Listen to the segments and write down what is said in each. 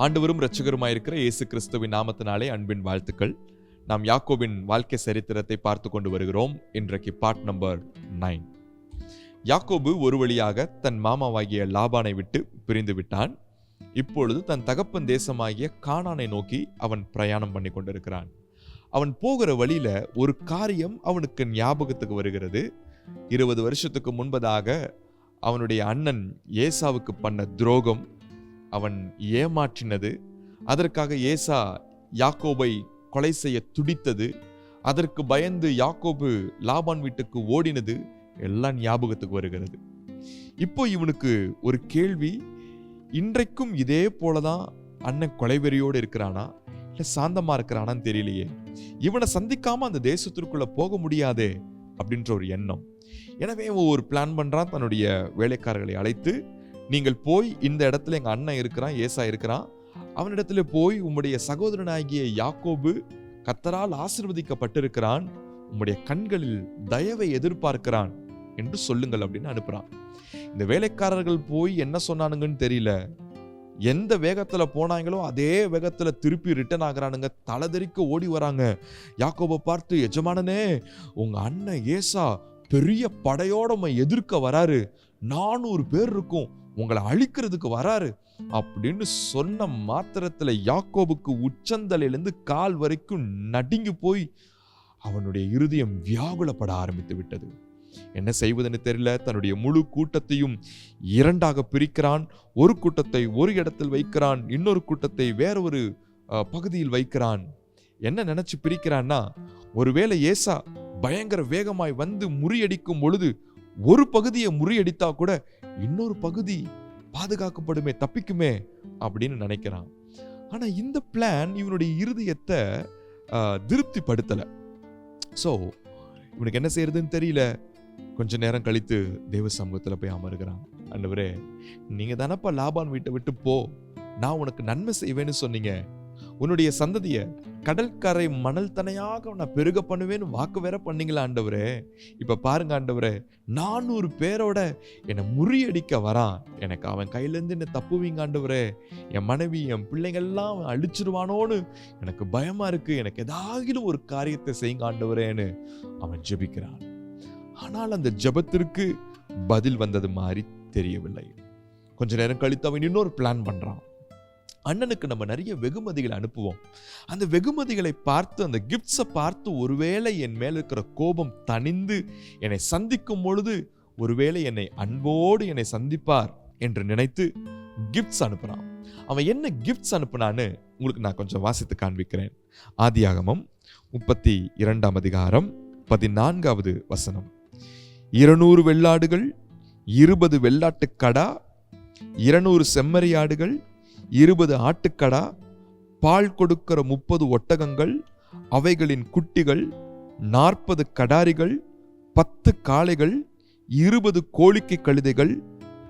ஆண்டவரும் இரட்சகருமாயிருக்கிற இயேசு கிறிஸ்துவின் நாமத்தினாலே அன்பின் வாழ்த்துக்கள். நாம் யாக்கோபின் வாழ்க்கை சரித்திரத்தை பார்த்து கொண்டு வருகிறோம். இன்றைக்கு பார்ட் நம்பர் 9. யாக்கோபு ஒரு வழியாக தன் மாமாவாகிய லாபானை விட்டு பிரிந்து விட்டான். இப்பொழுது தன் தகப்பன் தேசமாகிய கானானை நோக்கி அவன் பிரயாணம் பண்ணி கொண்டிருக்கிறான். அவன் போகிற வழியில ஒரு காரியம் அவனுக்கு ஞாபகத்துக்கு வருகிறது. 20 வருஷத்துக்கு முன்பதாக அவனுடைய அண்ணன் ஏசாவுக்கு பண்ண துரோகம், அவன் ஏமாற்றினது, அதற்காக ஏசா யாக்கோபை கொலை செய்ய துடித்தது, அதற்கு பயந்து யாக்கோபு லாபான் வீட்டுக்கு ஓடினது எல்லாம் ஞாபகத்துக்கு வருகிறது. இப்போ இவனுக்கு ஒரு கேள்வி, இன்றைக்கும் இதே போலதான் அண்ணன் கொலைவெறியோடு இருக்கிறானா இல்ல சாந்தமா இருக்கிறானான்னு தெரியலையே, இவனை சந்திக்காம அந்த தேசத்திற்குள்ள போக முடியாதே அப்படின்ற ஒரு எண்ணம். எனவே ஒரு பிளான் பண்றான். தன்னுடைய வேலைக்காரர்களை அழைத்து, நீங்கள் போய் இந்த இடத்துல எங்க அண்ணன் இருக்கிறான், ஏசா இருக்கிறான், அவனிடத்துல போய் உம்முடைய சகோதரனாகிய யாக்கோபு கர்த்தரால் ஆசீர்வதிக்கப்பட்டிருக்கிறான், உம்முடைய கண்களில் தயவை எதிர்பார்க்கிறான் என்று சொல்லுங்கள் அப்படின்னு அனுப்புறான். இந்த வேலைக்காரர்கள் போய் என்ன சொன்னானுங்கன்னு தெரியல. எந்த வேகத்துல போனாங்களோ அதே வேகத்துல திருப்பி ரிட்டர்ன் ஆகுறானுங்க. தலதெறிக்க ஓடி வராங்க. யாக்கோபை பார்த்து, எஜமானனே, உங்க அண்ணன் ஏசா பெரிய படையோட எதிர்க்க வராரு, 400 பேர் இருக்கும், உங்களை அழிக்கிறதுக்கு வராரு அப்படின்னு சொன்ன மாத்திரத்துல யாக்கோபுக்கு உச்சந்தலையிலிருந்து கால் வரைக்கும் நடுங்கி போய் அவனுடைய இருதயம் வியாகுலப்பட ஆரம்பித்து விட்டது. என்ன செய்வதுன்னு தெரியல. தன்னுடைய முழு கூட்டத்தையும் 2ஆக பிரிக்கிறான். ஒரு கூட்டத்தை ஒரு இடத்தில் வைக்கிறான், இன்னொரு கூட்டத்தை வேற ஒரு பகுதியில் வைக்கிறான். என்ன நினைச்சு பிரிக்கிறான்னா, ஒருவேளை ஏசா பயங்கர வேகமாய் வந்து முறியடிக்கும் பொழுது ஒரு பகுதியை முறியடித்தா கூட இன்னொரு பகுதி பாதுகாக்கப்படுமே, தப்பிக்குமே அப்படின்னு நினைக்கிறான். ஆனா இந்த பிளான் இவனுடைய இருதயத்தை திருப்திப்படுத்தல. சோ இவனுக்கு என்ன செய்யறதுன்னு தெரியல. கொஞ்ச நேரம் கழித்து தேவ சமூகத்துல போய் அமருகிறான். ஆண்டவரே, நீங்க தானப்பா லாபான் வீட்டை விட்டு போ, நான் உனக்கு நன்மை செய்வேன்னு சொன்னீங்க, உன்னுடைய சந்ததிய கடற்கரை மணல் தனையாக நான் பெருக பண்ணுவேன்னு வாக்கு வேற பண்ணீங்களா ஆண்டவரே. இப்ப பாருங்க ஆண்டவரே, 400 பேரோட என்னை முறியடிக்க வரான், எனக்கு அவன் கையில இருந்து என்ன தப்புவீங்க ஆண்டவரே, என் மனைவி என் பிள்ளைங்கள்லாம் அவன் அழிச்சிருவானோன்னு எனக்கு பயமா இருக்கு, எனக்கு ஏதாவது ஒரு காரியத்தை செய்யுங்க ஆண்டவரேன்னு அவன் ஜெபிக்கிறான். ஆனால் அந்த ஜெபத்திற்கு பதில் வந்தது மாதிரி தெரியவில்லை. கொஞ்ச நேரம் கழித்து அவன் இன்னொரு பிளான் பண்றான். அண்ணனுக்கு நம்ம நிறைய வெகுமதிகளை அனுப்புவோம். அந்த வெகுமதிகளை பார்த்து, அந்த கிஃப்ட்ஸை பார்த்து, ஒருவேளை என் மேல இருக்கிற கோபம் தணிந்து என்னை சந்திக்கும் பொழுது ஒருவேளை என்னை அன்போடு என்னை சந்திப்பார் என்று நினைத்து கிஃப்ட்ஸ் அனுப்புறான். அவன் என்ன கிஃப்ட்ஸ் அனுப்புனான்னு உங்களுக்கு நான் கொஞ்சம் வாசித்து காண்பிக்கிறேன். ஆதியாகமம் 32ஆம் அதிகாரம் 14வது வசனம். 200 வெள்ளாடுகள், 20 வெள்ளாட்டுக்கடா, 200 செம்மறியாடுகள், 20 ஆட்டுக்கடா, பால் கொடுக்கிற 30 ஒட்டகங்கள், அவைகளின் குட்டிகள், 40 கடாரிகள், 10 காளைகள், 20 கோழிக்கை கழுதைகள்,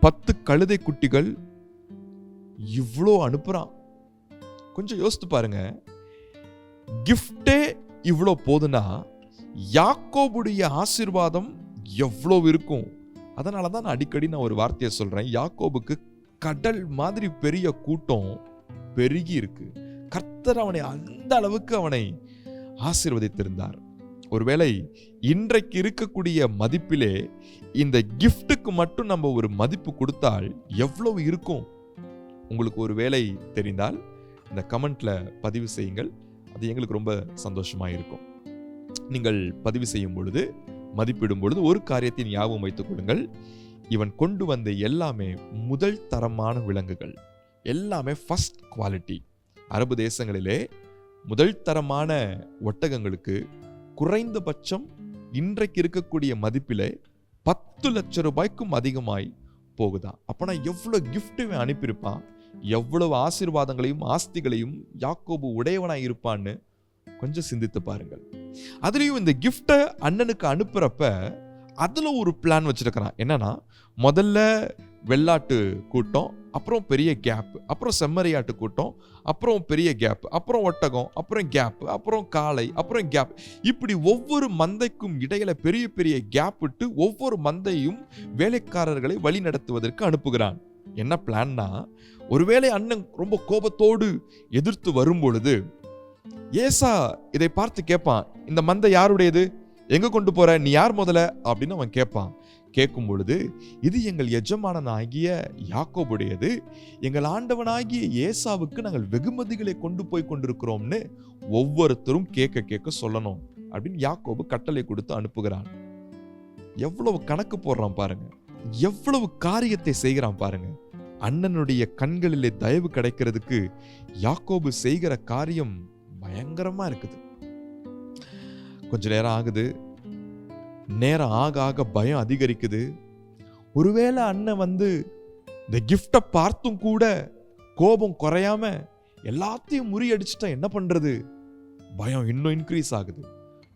10 கழுதை குட்டிகள். இவ்வளோ அனுப்புறான். கொஞ்சம் யோசித்து பாருங்க. கிஃப்டே இவ்வளோ போதுன்னா யாக்கோபுடைய ஆசீர்வாதம் எவ்வளவு இருக்கும். அதனாலதான் நான் அடிக்கடி ஒரு வார்த்தையை சொல்றேன். யாக்கோபுக்கு கடல் மாதிரி பெரிய கூட்டம் பெருகி இருக்கு. கர்த்தர் அவனை அந்த அளவுக்கு அவனை ஆசீர்வதித்திருந்தார். ஒருவேளை இன்றைக்கு இருக்கக்கூடிய மதிப்பிலே இந்த கிஃப்ட்டுக்கு மட்டும் நம்ம ஒரு மதிப்பு கொடுத்தால் எவ்வளவு இருக்கும்? உங்களுக்கு ஒரு வேளை தெரிந்தால் இந்த கமெண்ட்ல பதிவு செய்யுங்கள். அது எங்களுக்கு ரொம்ப சந்தோஷமா இருக்கும். நீங்கள் பதிவு செய்யும் பொழுது, மதிப்பிடும் பொழுது ஒரு காரியத்தை ஞாபகம் வைத்துக் கொள்ளுங்கள். இவன் கொண்டு வந்த எல்லாமே முதல் தரமான விலங்குகள், எல்லாமே ஃபர்ஸ்ட் குவாலிட்டி. அரபு தேசங்களிலே முதல் தரமான ஒட்டகங்களுக்கு குறைந்தபட்சம் இன்றைக்கு இருக்கக்கூடிய மதிப்பிலே 10 லட்சம் ரூபாய்க்கும் அதிகமாய் போகுதான். அப்பனா எவ்வளவு கிஃப்ட் அனுப்பியிருப்பான், எவ்வளவு ஆசீர்வாதங்களையும் ஆஸ்திகளையும் யாக்கோபு உடையவனாய் இருப்பான்னு கொஞ்சம் சிந்தித்து பாருங்கள். அதுலயும் இந்த கிஃப்ட அண்ணனுக்கு அனுப்புறப்ப அதுல ஒரு பிளான் வச்சிருக்கிறான். என்னன்னா, முதல்ல வெள்ளாட்டு கூட்டம், அப்புறம் பெரிய கேப், அப்புறம் செம்மறியாட்டு கூட்டம், அப்புறம் பெரிய கேப், அப்புறம் ஒட்டகம், அப்புறம் கேப், அப்புறம் காளை, அப்புறம் கேப். இப்படி ஒவ்வொரு மந்தைக்கும் இடையில பெரிய பெரிய கேப் விட்டு ஒவ்வொரு மந்தையும் வேலைக்காரர்களை வழி நடத்துவதற்கு அனுப்புகிறான். என்ன பிளான்னா, ஒருவேளை அண்ணன் ரொம்ப கோபத்தோடு எதிர்த்து வரும் பொழுது ஏசா இதை பார்த்து கேட்பான், இந்த மந்தை யாருடையது, எங்க கொண்டு போற, நீ யார் முதல்ல அப்படின்னு அவன் கேட்பான். கேட்கும் பொழுது, இது எங்கள் எஜமானனாகிய யாக்கோபுடையது, எங்கள் ஆண்டவனாகிய ஏசாவுக்கு நாங்கள் வெகுமதிகளை கொண்டு போய் கொண்டிருக்கிறோம்னு ஒவ்வொருத்தரும் கேட்க கேட்க சொல்லணும் அப்படின்னு யாக்கோபு கட்டளை கொடுத்து அனுப்புகிறான். எவ்வளவு கணக்கு போடுறான் பாருங்க, எவ்வளவு காரியத்தை செய்கிறான் பாருங்க. அண்ணனுடைய கண்களிலே தயவு கிடைக்கிறதுக்கு யாக்கோபு செய்கிற காரியம் பயங்கரமா இருக்குது. கொஞ்ச நேரம் ஆகுது, நேரம் ஆக ஆக பயம் அதிகரிக்குது. ஒருவேளை அண்ணன் இந்த கிஃப்டை பார்த்தும் கூட கோபம் குறையாம எல்லாத்தையும் முறியடிச்சுட்டா என்ன பண்றது? பயம் இன்னும் இன்க்ரீஸ் ஆகுது.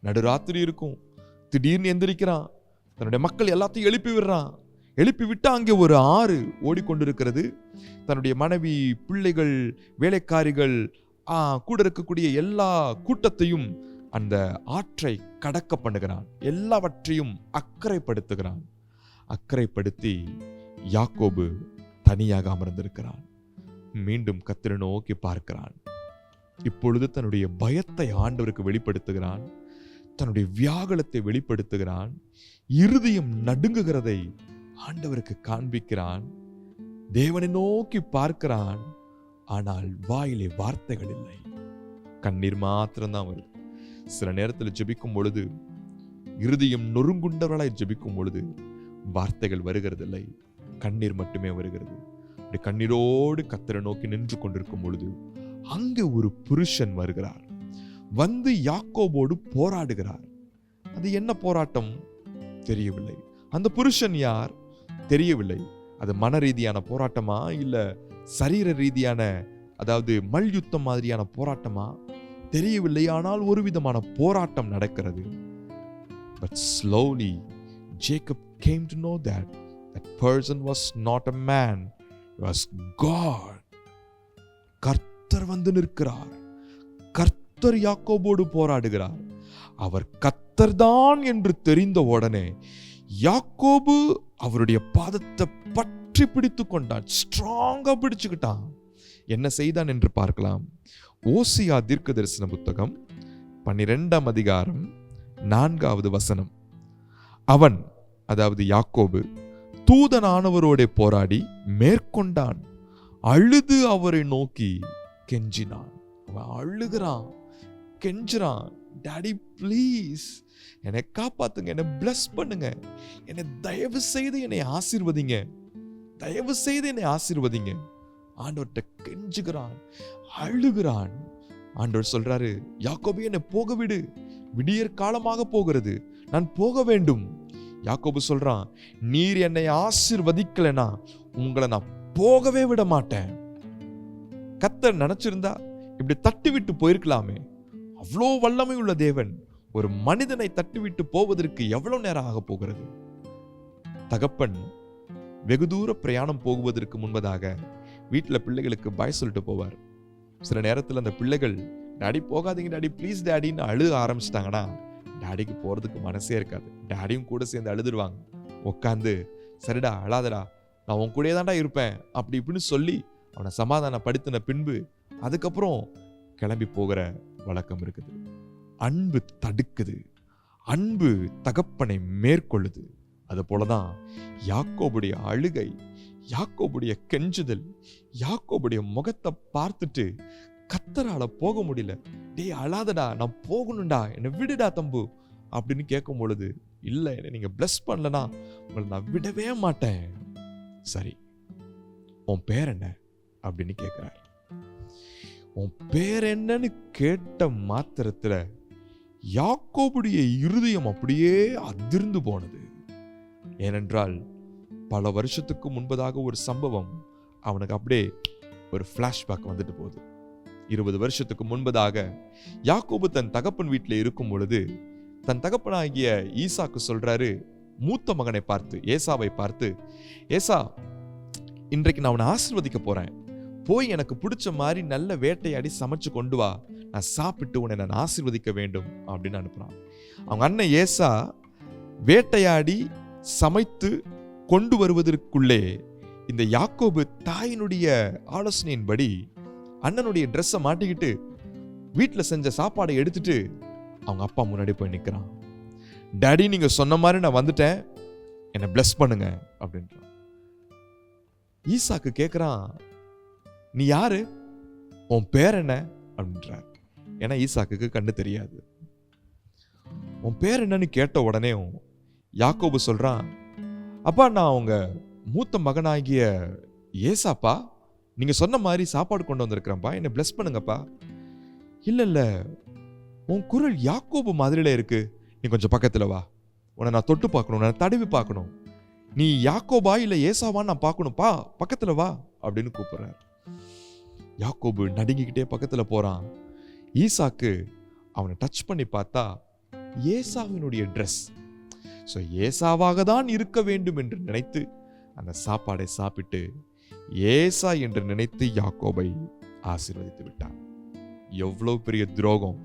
நடுராத்திரி இருக்கும், திடீர்னு எந்திரிக்கிறான், தன்னுடைய மக்கள் எல்லாத்தையும் எழுப்பி விடுறான். எழுப்பி விட்டு அங்கே ஒரு ஆறு ஓடிக்கொண்டிருக்கிறது. தன்னுடைய மனைவி, பிள்ளைகள், வேலைக்காரிகள், கூட இருக்கக்கூடிய எல்லா கூட்டத்தையும் அந்த ஆற்றை கடக்க பண்ணுகிறான். எல்லாவற்றையும் அக்கறைப்படுத்துகிறான். அக்கறைப்படுத்தி யாக்கோபு தனியாக அமர்ந்திருக்கிறான். மீண்டும் கர்த்தரை நோக்கி பார்க்கிறான். இப்பொழுது தன்னுடைய பயத்தை ஆண்டவருக்கு வெளிப்படுத்துகிறான். தன்னுடைய வியாகுலத்தை வெளிப்படுத்துகிறான். இருதயம் நடுங்குகிறதை ஆண்டவருக்கு காண்பிக்கிறான். தேவனை நோக்கி பார்க்கிறான். ஆனால் வாயிலே வார்த்தைகள் இல்லை, கண்ணீர் மாத்திரம்தான் வருது. சில நேரத்தில் ஜெபிக்கும் பொழுது, இருதயம் நொறுங்குண்டவர்களாய் ஜெபிக்கும் பொழுது வார்த்தைகள் வருகிறதில்லை, கண்ணீர் மட்டுமே வருகிறது. அப்படி கண்ணீரோடு கர்த்தரை நோக்கி நின்று கொண்டிருக்கும் பொழுது அங்கே ஒரு புருஷன் வருகிறார். யாக்கோபோடு போராடுகிறார். அது என்ன போராட்டம் தெரியவில்லை. அந்த புருஷன் யார் தெரியவில்லை. அது மன ரீதியான போராட்டமா, இல்ல சரீர ரீதியான, அதாவது மல்யுத்தம் மாதிரியான போராட்டமா தெரியவில்லை. ஆனால் ஒரு விதமான போராட்டம் நடக்கிறது. But slowly Jacob came to know that that person was not a man, it was God. கர்த்தர் நிற்கிறார். கர்த்தர் யாக்கோபோடு போராடுகிறார். அவர் கர்த்தர்தான் என்று தெரிந்த உடனே யாக்கோபு அவருடைய பாதத்தை பற்றி பிடித்து கொண்டான். ஸ்ட்ராங்கா பிடிச்சுக்கிட்டான். என்ன செய்தான் என்று பார்க்கலாம். ஓசியா தீர்க்க தரிசன புத்தகம் 12ஆம் அதிகாரம் 4வது வசனம். அவன், அதாவது யாக்கோபு, தூதனானவரோட போராடி மேற்கொண்டான். அழுது அவரை நோக்கி கெஞ்சினான். அவன் அழுகிறான், கெஞ்சுறான். டாடி ப்ளீஸ் என்னை காப்பாத்துங்க, என்னை பிளஸ் பண்ணுங்க, என்னை தயவு செய்து என்னை ஆசீர்வதிங்க, தயவு செய்து என்னை ஆசீர்வதிங்க. ஆண்டவர்கிட்ட கெஞ்சுகிறான், அழுகிறான். ஆண்டவர் சொல்றாரு, யாக்கோபு என்னை போக விடு, விடியற் காலமாக போகிறது, நான் போக வேண்டும். யாக்கோபு சொல்றான், நீர் என்னை ஆசீர்வதிக்கலைன்னா உங்களை நான் போகவே விட மாட்டேன். கர்த்தர் நினைச்சிருந்தா இப்படி தட்டி விட்டு போயிருக்கலாமே. அவ்வளோ வல்லமை உள்ள தேவன் ஒரு மனிதனை தட்டிவிட்டு போவதற்கு எவ்வளவு நேரம் ஆக போகிறது? தகப்பன் வெகு தூர பிரயாணம் போகுவதற்கு முன்பதாக வீட்டுல பிள்ளைகளுக்கு பாய் சொல்லிட்டு போவார். சில நேரத்தில் அந்த பிள்ளைகள், டாடி போகாதீங்க டாடி ப்ளீஸ் டாடின்னு அழுக ஆரம்பிச்சிட்டாங்கன்னா டாடிக்கு போறதுக்கு மனசே இருக்காது. டாடியும் கூட சேர்ந்து அழுதுருவாங்க. உட்காந்து, சரிடா அழாதடா, நான் உன் கூடயே தான்டா இருப்பேன் அப்படி இப்படின்னு சொல்லி அவனை சமாதானப்படுத்தின பின்பு அதுக்கப்புறம் கிளம்பி போகிற வழக்கம் இருக்குது. அன்பு தடுக்குது, அன்பு தகப்பனை மேற்கொள்ளுது. அது போலதான் யாக்கோபுடைய அழுகை, யாக்கோபுடைய கெஞ்சுதல், யாக்கோபுடைய முகத்தை பார்த்துட்டு கர்த்தரால போக முடியல. டேய் அழாதடா, நான் போகணும்டா, என்னை விடுடா தம்பு அப்படின்னு கேட்கும் பொழுது, இல்லை என்னை நீங்க பிளஸ் பண்ணலனா உங்களை நான் விடவே மாட்டேன். சரி, உன் பேர் என்ன அப்படின்னு கேட்கிறார். உன் பேர் என்னன்னு கேட்ட மாத்திரத்துல யாக்கோபுடைய இருதயம் அப்படியே அதிர்ந்து போனது. ஏனென்றால் பல வருஷத்துக்கு முன்பதாக ஒரு சம்பவம் அவனுக்கு அப்படியே ஒரு பிளாஷ்பேக் வந்துட்டு போகுது. 20 வருஷத்துக்கு முன்பதாக யாக்கோபு தன் தகப்பன் வீட்டில் இருக்கும் பொழுது தன் தகப்பனாகிய ஈசாக்கு சொல்றாரு, மூத்த மகனை பார்த்து, ஏசாவை பார்த்து, ஏசா, இன்றைக்கு நான் அவனை ஆசீர்வதிக்க போறேன், போய் எனக்கு பிடிச்ச மாதிரி நல்ல வேட்டையாடி சமைச்சு கொண்டு வா, நான் சாப்பிட்டு உன்னை நான் ஆசீர்வதிக்க வேண்டும் அப்படின்னு அனுப்புறான். அவங்க அண்ணன் ஏசா வேட்டையாடி சமைத்து கொண்டு வருவதற்குள்ளே இந்த யாக்கோபு தாயினுடைய ஆலோசனையின்படி அண்ணனுடைய ட்ரெஸ்ஸை மாட்டிக்கிட்டு வீட்டில் செஞ்ச சாப்பாடை எடுத்துட்டு அவங்க அப்பா முன்னாடி போய் நிற்கிறான். டாடி, நீங்க சொன்ன மாதிரி நான் வந்துட்டேன், என்னை பிளஸ் பண்ணுங்க அப்படின்றான். ஈசாக்கு கேட்குறான், நீ யாரு, உன் பேர் என்ன அப்படின்றார். ஏன்னா ஈசாக்குக்கு கண்ணு தெரியாது. உன் பேர் என்னன்னு கேட்ட உடனே யாக்கோபு சொல்றான், அப்பா நான் உங்க மூத்த மகனாகிய ஏசாப்பா, நீங்க சொன்ன மாதிரி சாப்பாடு கொண்டு வந்திருக்கிறேன்ப்பா, என்னை பிளஸ் பண்ணுங்கப்பா. இல்ல உன் குரல் யாக்கோபு மாதிரில இருக்கு, நீ கொஞ்சம் பக்கத்துல வா, உன்னை நான் தொட்டு பார்க்கணும், நான் தடவி பார்க்கணும், நீ யாக்கோபா இல்ல ஏசாவான்னு நான் பார்க்கணும்ப்பா, பக்கத்துல வா அப்படின்னு கூப்பிடுறார். யாக்கோபு நடுங்கிக்கிட்டே பக்கத்துல போறான். ஈசாக்கு அவனை டச் பண்ணி பார்த்தா ஏசாவினுடைய ட்ரெஸ். ஸோ ஏசாவாக தான் இருக்க வேண்டும் என்று நினைத்து அந்த சாப்பாடை சாப்பிட்டு ஏசா என்று நினைத்து யாக்கோபை ஆசீர்வதித்து விட்டான். எவ்வளவு பெரிய துரோகம்!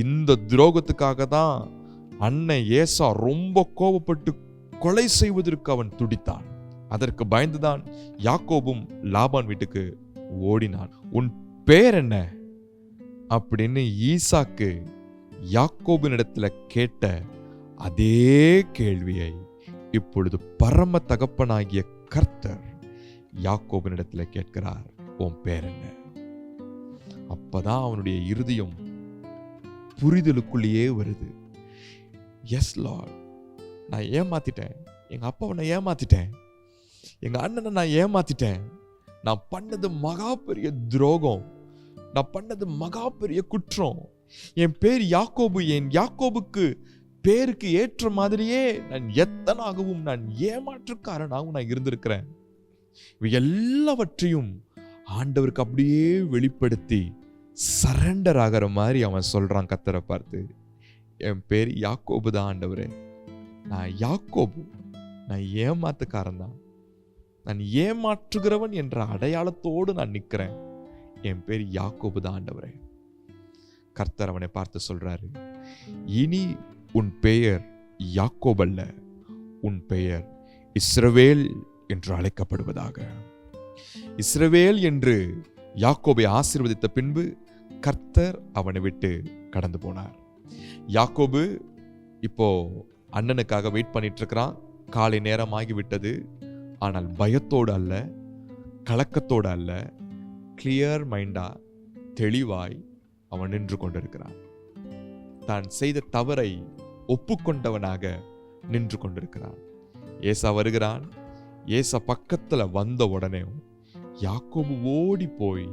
இந்த துரோகத்துக்காக தான் அண்ணன் ஏசா ரொம்ப கோபப்பட்டு கொலை செய்வதற்கு அவன் துடித்தான். அதற்கு பயந்துதான் யாக்கோபும் லாபான் வீட்டுக்கு ஓடினான். உன் பேர் என்ன அப்படின்னு ஈசாக்கு யாக்கோபினிடத்துல கேட்ட அதே கேள்வியை இப்பொழுது பரம தகப்பனாகிய கர்த்தர் யாக்கோபினிடத்துல கேட்கிறார், உன் பேர் என்ன? அப்பதான் அவனுடைய இருதயம் புரிதலுக்குள்ளேயே வருது. எஸ் லார்ட், நான் ஏமாத்திட்டேன், எங்க அப்பாவை நான் ஏமாத்திட்டேன், எங்க அண்ணனை நான் ஏமாத்திட்டேன், நான் பண்ணது மகா பெரிய துரோகம், நான் பண்ணது மகா பெரிய குற்றம். என் பேர் யாக்கோபு, என் யாக்கோபுக்கு பேருக்கு ஏற்ற மாதிரியே நான் எத்தனாகவும் நான் ஏமாற்றுக்காரனாகவும் நான் இருந்திருக்கிறேன். இவை எல்லாவற்றையும் ஆண்டவருக்கு அப்படியே வெளிப்படுத்தி சரண்டர் ஆகிற மாதிரி அவன் சொல்றான் கர்த்தரை பார்த்து, என் பேர் யாக்கோபு தான் ஆண்டவரே, நான் யாக்கோபு, நான் ஏமாத்துக்காரன் தான், நான் ஏமாற்றுகிறவன் என்ற அடையாளத்தோடு நான் நிற்கிறேன், என் பேர் யாக்கோபு தான் ஆண்டவரே. கர்த்தர் அவனை பார்த்து சொல்றாரு, இனி உன் பெயர் யாக்கோபு அல்ல, உன் பெயர் இஸ்ரவேல் என்று அழைக்கப்படுவதாக. இஸ்ரவேல் என்று யாக்கோபை ஆசீர்வதித்த பின்பு கர்த்தர் அவனை விட்டு கடந்து போனார். யாக்கோபு இப்போ அண்ணனுக்காக வெயிட் பண்ணிட்டு இருக்கிறான். காலை நேரம் ஆகிவிட்டது. ஆனால் பயத்தோடு அல்ல, கலக்கத்தோடு அல்ல, கிளியர் மைண்டா, தெளிவாய் அவன் நின்று கொண்டிருக்கிறான். தான் செய்த தவறை ஒப்புக்கொண்டவனாக நின்று கொண்டிருக்கிறான். ஏசா வருகிறான். ஏசா பக்கத்துல வந்த உடனே யாக்கோபு ஓடி போய்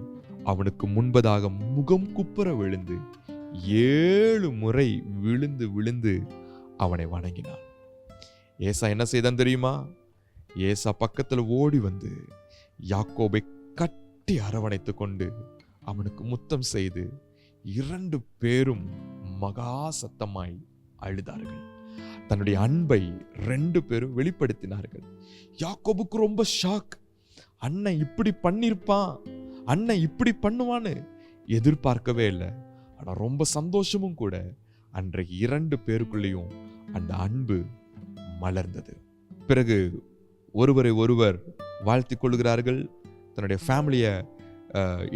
அவனுக்கு முன்பதாக முகம் குப்புற விழுந்து 7 முறை விழுந்து விழுந்து அவனை வணங்கினான். ஏசா என்ன செய்தான் தெரியுமா? ஏசா பக்கத்துல ஓடி வந்து யாக்கோபை கட்டி அரவணைத்து கொண்டு அவனுக்கு முத்தம் செய்து 2 பேரும் மகா சத்தமாய் அழுதார்கள். தன்னுடைய அன்பை 2 பேரும் வெளிப்படுத்தினார்கள். யாக்கோபுக்கு ரொம்ப ஷாக். அண்ணன் இப்படி பண்ணிருப்பான், அண்ணன் இப்படி பண்ணுவான்னு எதிர்பார்க்கவே இல்லை. ஆனா ரொம்ப சந்தோஷமும் கூட. அன்றைக்கு 2 பேருக்குள்ளேயும் அந்த அன்பு மலர்ந்தது. பிறகு ஒருவரை ஒருவர் வாழ்த்தி கொள்கிறார்கள். தன்னுடைய ஃபேமிலியை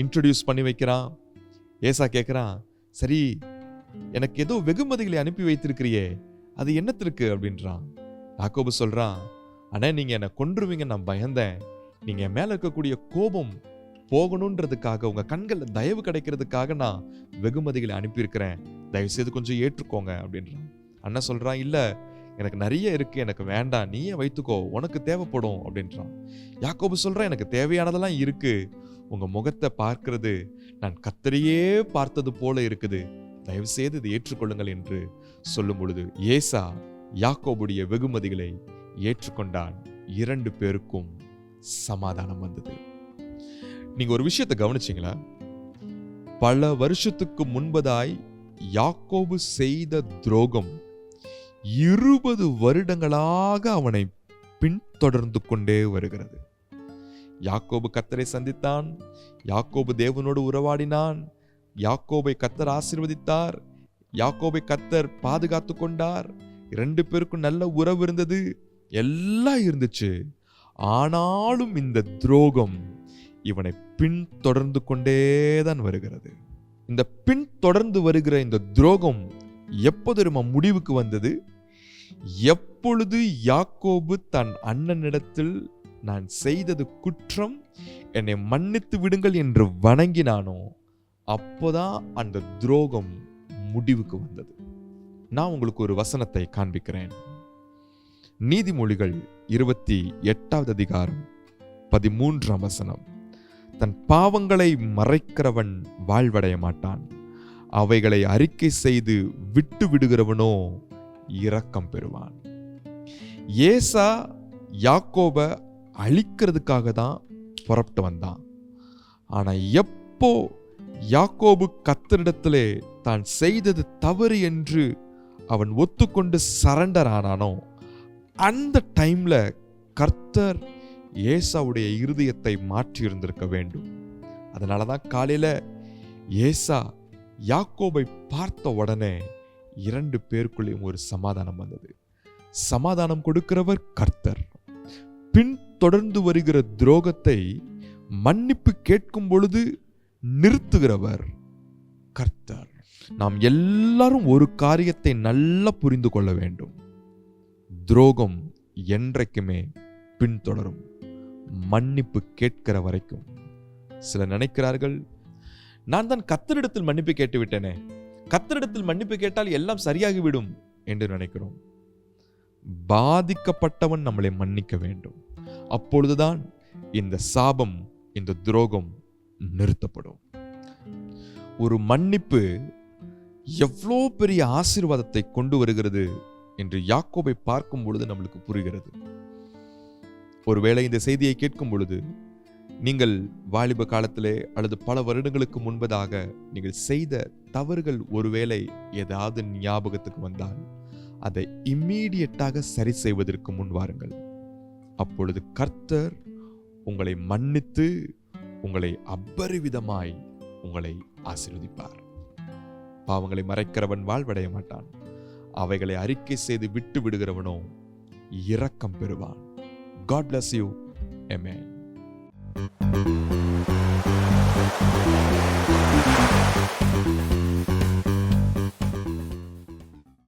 இன்ட்ரடியூஸ் பண்ணி வைக்கிறான். ஏசா கேட்குறான், சரி எனக்கு ஏதோ வெகுமதிகளை அனுப்பி வைத்திருக்கிறியே, அது என்னத்திற்கு அப்படின்றான். யாக்கோபு சொல்றான், அண்ணா நீங்க என்னை கொன்றுவீங்க நான் பயந்தேன், நீங்க என் மேல இருக்கக்கூடிய கோபம் போகணுன்றதுக்காக, உங்க கண்களில் தயவு கிடைக்கிறதுக்காக நான் வெகுமதிகளை அனுப்பியிருக்கிறேன், தயவு செய்து கொஞ்சம் ஏற்றுக்கோங்க அப்படின்றான். அண்ணன் சொல்றான், இல்ல எனக்கு நிறைய இருக்கு, எனக்கு வேண்டாம், நீயே வைத்துக்கோ, உனக்கு தேவைப்படும் அப்படின்றான். யாக்கோபு சொல்றான், எனக்கு தேவையானதெல்லாம் இருக்கு, உங்க முகத்தை பார்க்கிறது நான் கர்த்தரையே பார்த்தது போல இருக்குது, தயவு செய்து இதை ஏற்றுக்கொள்ளுங்கள் என்று சொல்லும் பொழுது ஏசா யாக்கோபுடைய வெகுமதிகளை ஏற்றுக்கொண்டான். 2 பேருக்கும் சமாதானம் வந்தது. நீங்க ஒரு விஷயத்தை கவனிச்சீங்களா? பல வருஷத்துக்கு முன்பதாய் யாக்கோபு செய்த துரோகம் 20 வருடங்களாக அவனை பின்தொடர்ந்து கொண்டே வருகிறது. யாக்கோபு கர்த்தரை சந்தித்தான், யாக்கோபு தேவனோடு உறவாடினான், யாக்கோபை கர்த்தர் ஆசீர்வதித்தார், யாக்கோபை கர்த்தர் பாதுகாத்து கொண்டார், 2 பேருக்கும் நல்ல உறவு இருந்தது, எல்லாம் இருந்துச்சு. ஆனாலும் இந்த துரோகம் இவனை பின்தொடர்ந்து கொண்டேதான் வருகிறது. இந்த பின்தொடர்ந்து வருகிற இந்த துரோகம் எப்போது முடிவுக்கு வந்தது? எப்பொழுது யாக்கோபு தன் அண்ணனிடத்தில் நான் செய்தது குற்றம், என்னை மன்னித்து விடுங்கள் என்று வணங்கினானோ அப்போதான் அந்த துரோகம் முடிவுக்கு வந்தது. நான் உங்களுக்கு ஒரு வசனத்தை காண்பிக்கிறேன். நீதிமொழிகள் 28வது அதிகாரம் 13ஆம் வசனம். தன் பாவங்களை மறைக்கிறவன் வாழ்வடைய மாட்டான், அவைகளை அறிக்கை செய்து விட்டு விடுகிறவனோ இரக்கம் பெறுவான். ஏசா யாக்கோப அழிக்கிறதுக்காக தான் புறப்பட்டு வந்தான். ஆனா எப்போ யாக்கோபு கர்த்தரிடத்திலே தான் செய்தது தவறு என்று அவன் ஒத்துக்கொண்டு சரண்டர் ஆனானோ அந்த டைம்ல கர்த்தர் ஏசாவுடைய இருதயத்தை மாற்றி இருந்திருக்க வேண்டும். அதனாலதான் காலையில ஏசா யாக்கோபை பார்த்த உடனே 2 பேருக்குள்ளேயும் ஒரு சமாதானம் வந்தது. சமாதானம் கொடுக்கிறவர் கர்த்தர். பின் தொடர்ந்து வருகிற துரோகத்தை மன்னிப்பு கேட்கும் பொழுது நிறுத்துகிறவர் கர்த்தர். நாம் எல்லாரும் ஒரு காரியத்தை நல்லா புரிந்து கொள்ள வேண்டும். துரோகம் என்றைக்குமே பின்தொடரும், மன்னிப்பு கேட்கிற வரைக்கும். சிலர் நினைக்கிறார்கள், நான் தான் கர்த்தரிடத்தில் மன்னிப்பு கேட்டு விட்டேனே, கர்த்தரிடத்தில் மன்னிப்பு கேட்டால் எல்லாம் சரியாகிவிடும் என்று நினைக்கிறோம். பாதிக்கப்பட்டவன் நம்மளை மன்னிக்க வேண்டும். அப்பொழுதுதான் இந்த சாபம், இந்த துரோகம் நிறுத்தப்படும். ஒரு மன்னிப்பு எவ்வளோ பெரிய ஆசீர்வாதத்தை கொண்டு வருகிறது என்று யாக்கோபை பார்க்கும் பொழுது நம்மளுக்கு புரிகிறது. ஒருவேளை இந்த செய்தியை கேட்கும் பொழுது நீங்கள் வாலிப காலத்திலே அல்லது பல வருடங்களுக்கு முன்பதாக நீங்கள் செய்த தவறுகள் ஒருவேளை ஏதாவது ஞாபகத்துக்கு வந்தால் அதை இம்மீடியட்டாக சரி செய்வதற்கு முன் வாருங்கள். அப்பொழுது கர்த்தர் உங்களை மன்னித்து உங்களை அபரிவிதமாய் உங்களை ஆசீர்வதிப்பார். பாவங்களை மறைக்கிறவன் வாழ்வடைய மாட்டான், அவைகளை அறிக்கை செய்து விட்டு விடுகிறவனோ இரக்கம் பெறுவான். God bless you. Amen.